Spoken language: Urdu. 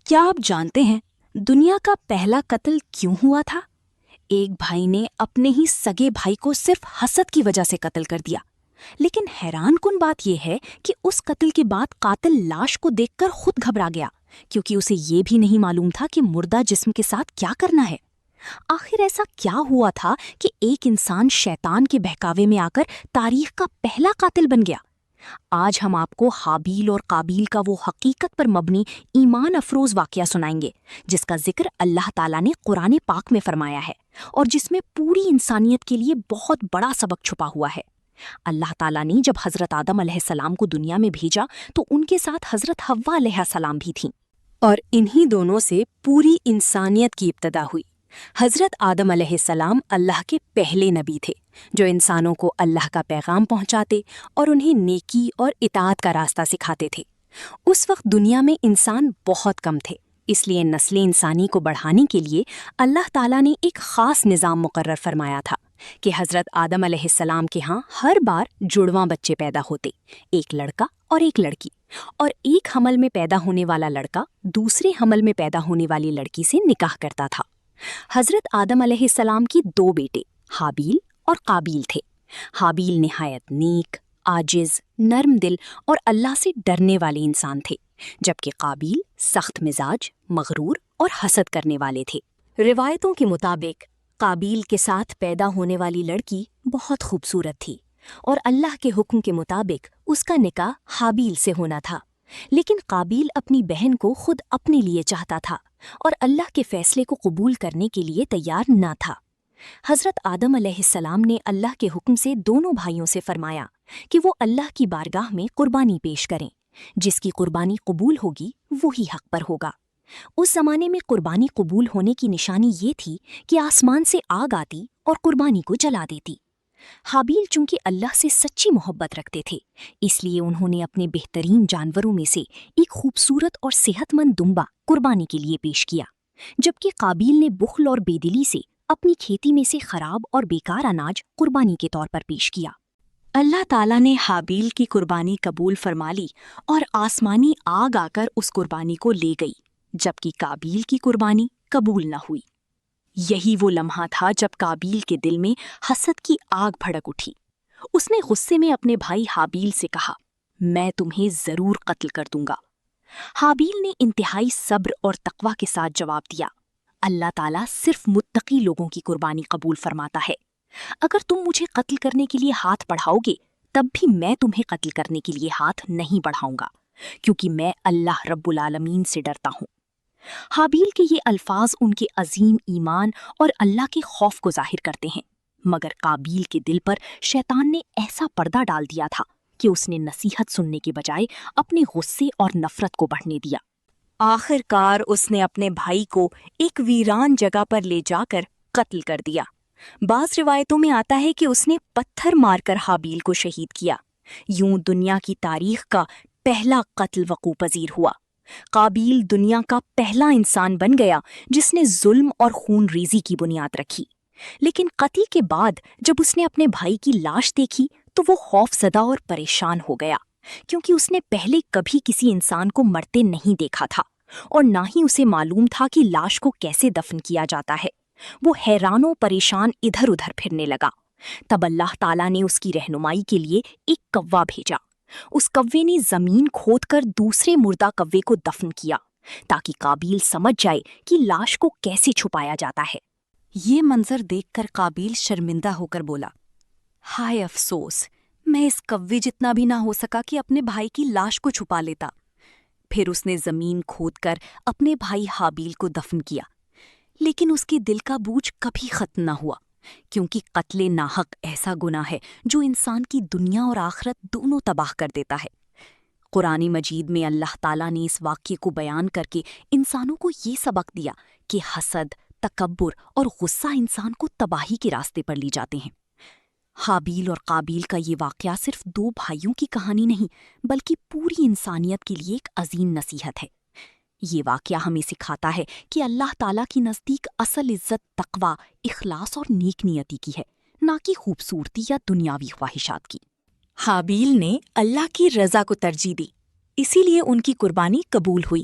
کیا آپ جانتے ہیں دنیا کا پہلا قتل کیوں ہوا تھا؟ ایک بھائی نے اپنے ہی سگے بھائی کو صرف حسد کی وجہ سے قتل کر دیا۔ لیکن حیران کن بات یہ ہے کہ اس قتل کے بعد قاتل لاش کو دیکھ کر خود گھبرا گیا، کیونکہ اسے یہ بھی نہیں معلوم تھا کہ مردہ جسم کے ساتھ کیا کرنا ہے۔ آخر ایسا کیا ہوا تھا کہ ایک انسان شیطان کے بہکاوے میں آ کر تاریخ کا پہلا قاتل بن گیا؟ آج ہم آپ کو حابیل اور قابیل کا وہ حقیقت پر مبنی ایمان افروز واقعہ سنائیں گے جس کا ذکر اللہ تعالیٰ نے قرآن پاک میں فرمایا ہے اور جس میں پوری انسانیت کے لیے بہت بڑا سبق چھپا ہوا ہے۔ اللہ تعالیٰ نے جب حضرت آدم علیہ السلام کو دنیا میں بھیجا تو ان کے ساتھ حضرت حوا علیہ السلام بھی تھیں، اور انہی دونوں سے پوری انسانیت کی ابتدا ہوئی۔ حضرت آدم علیہ السلام اللہ کے پہلے نبی تھے جو انسانوں کو اللہ کا پیغام پہنچاتے اور انہیں نیکی اور اطاعت کا راستہ سکھاتے تھے۔ اس وقت دنیا میں انسان بہت کم تھے، اس لیے نسل انسانی کو بڑھانے کے لیے اللہ تعالیٰ نے ایک خاص نظام مقرر فرمایا تھا کہ حضرت آدم علیہ السلام کے ہاں ہر بار جڑواں بچے پیدا ہوتے، ایک لڑکا اور ایک لڑکی، اور ایک حمل میں پیدا ہونے والا لڑکا دوسرے حمل میں پیدا ہونے والی لڑکی سے نکاح کرتا تھا۔ حضرت آدم علیہ السلام کی دو بیٹے حابیل اور قابیل تھے۔ حابیل نہایت نیک، عاجز، نرم دل اور اللہ سے ڈرنے والے انسان تھے، جبکہ قابیل سخت مزاج، مغرور اور حسد کرنے والے تھے۔ روایتوں کے مطابق قابیل کے ساتھ پیدا ہونے والی لڑکی بہت خوبصورت تھی اور اللہ کے حکم کے مطابق اس کا نکاح حابیل سے ہونا تھا، لیکن قابیل اپنی بہن کو خود اپنے لیے چاہتا تھا اور اللہ کے فیصلے کو قبول کرنے کے لیے تیار نہ تھا۔ حضرت آدم علیہ السلام نے اللہ کے حکم سے دونوں بھائیوں سے فرمایا کہ وہ اللہ کی بارگاہ میں قربانی پیش کریں، جس کی قربانی قبول ہوگی وہی حق پر ہوگا۔ اس زمانے میں قربانی قبول ہونے کی نشانی یہ تھی کہ آسمان سے آگ آتی اور قربانی کو جلا دیتی۔ حابیل چونکہ اللہ سے سچی محبت رکھتے تھے، اس لیے انہوں نے اپنے بہترین جانوروں میں سے ایک خوبصورت اور صحت مند دمبا قربانی کے لیے پیش کیا، جبکہ قابیل نے بخل اور بے دلی سے اپنی کھیتی میں سے خراب اور بیکار اناج قربانی کے طور پر پیش کیا۔ اللہ تعالیٰ نے حابیل کی قربانی قبول فرما لی اور آسمانی آگ آ کر اس قربانی کو لے گئی، جبکہ قابیل کی قربانی قبول نہ ہوئی۔ یہی وہ لمحہ تھا جب قابیل کے دل میں حسد کی آگ بھڑک اٹھی۔ اس نے غصے میں اپنے بھائی حابیل سے کہا، میں تمہیں ضرور قتل کر دوں گا۔ حابیل نے انتہائی صبر اور تقوی کے ساتھ جواب دیا، اللہ تعالیٰ صرف متقی لوگوں کی قربانی قبول فرماتا ہے۔ اگر تم مجھے قتل کرنے کے لیے ہاتھ بڑھاؤ گے تب بھی میں تمہیں قتل کرنے کے لیے ہاتھ نہیں بڑھاؤں گا، کیونکہ میں اللہ رب العالمین سے ڈرتا ہوں۔ حابیل کے یہ الفاظ ان کے عظیم ایمان اور اللہ کے خوف کو ظاہر کرتے ہیں، مگر قابیل کے دل پر شیطان نے ایسا پردہ ڈال دیا تھا کہ اس نے نصیحت سننے کے بجائے اپنے غصے اور نفرت کو بڑھنے دیا۔ آخر کار اس نے اپنے بھائی کو ایک ویران جگہ پر لے جا کر قتل کر دیا۔ بعض روایتوں میں آتا ہے کہ اس نے پتھر مار کر حابیل کو شہید کیا۔ یوں دنیا کی تاریخ کا پہلا قتل وقوع پذیر ہوا۔ قابیل دنیا کا پہلا انسان بن گیا جس نے ظلم اور خون ریزی کی بنیاد رکھی، لیکن قتل کے بعد جب اس نے اپنے بھائی کی لاش دیکھی تو وہ خوف زدہ اور پریشان ہو گیا، کیونکہ اس نے پہلے کبھی کسی انسان کو مرتے نہیں دیکھا تھا اور نہ ہی اسے معلوم تھا کہ لاش کو کیسے دفن کیا جاتا ہے۔ وہ حیران و پریشان ادھر ادھر پھرنے لگا۔ تب اللہ تعالیٰ نے اس کی رہنمائی کے لیے ایک کوہ بھیجا۔ اس کوے نے زمین کھود کر دوسرے مردہ کوے کو دفن کیا تاکہ قابیل سمجھ جائے کہ لاش کو کیسے چھپایا جاتا ہے۔ یہ منظر دیکھ کر قابیل شرمندہ ہو کر بولا، ہائے افسوس، میں اس کوے جتنا بھی نہ ہو سکا کہ اپنے بھائی کی لاش کو چھپا لیتا۔ پھر اس نے زمین کھود کر اپنے بھائی حابیل کو دفن کیا، لیکن اس کے دل کا بوجھ کبھی ختم نہ ہوا، کیونکہ قتل ناحق ایسا گناہ ہے جو انسان کی دنیا اور آخرت دونوں تباہ کر دیتا ہے۔ قرآن مجید میں اللہ تعالیٰ نے اس واقعے کو بیان کر کے انسانوں کو یہ سبق دیا کہ حسد، تکبر اور غصہ انسان کو تباہی کے راستے پر لے جاتے ہیں۔ حابیل اور قابیل کا یہ واقعہ صرف دو بھائیوں کی کہانی نہیں بلکہ پوری انسانیت کے لیے ایک عظیم نصیحت ہے۔ یہ واقعہ ہمیں سکھاتا ہے کہ اللہ تعالیٰ کی نزدیک اصل عزت تقوی، اخلاص اور نیک نیتی کی ہے، نہ کہ خوبصورتی یا دنیاوی خواہشات کی۔ حابیل نے اللہ کی رضا کو ترجیح دی، اسی لیے ان کی قربانی قبول ہوئی،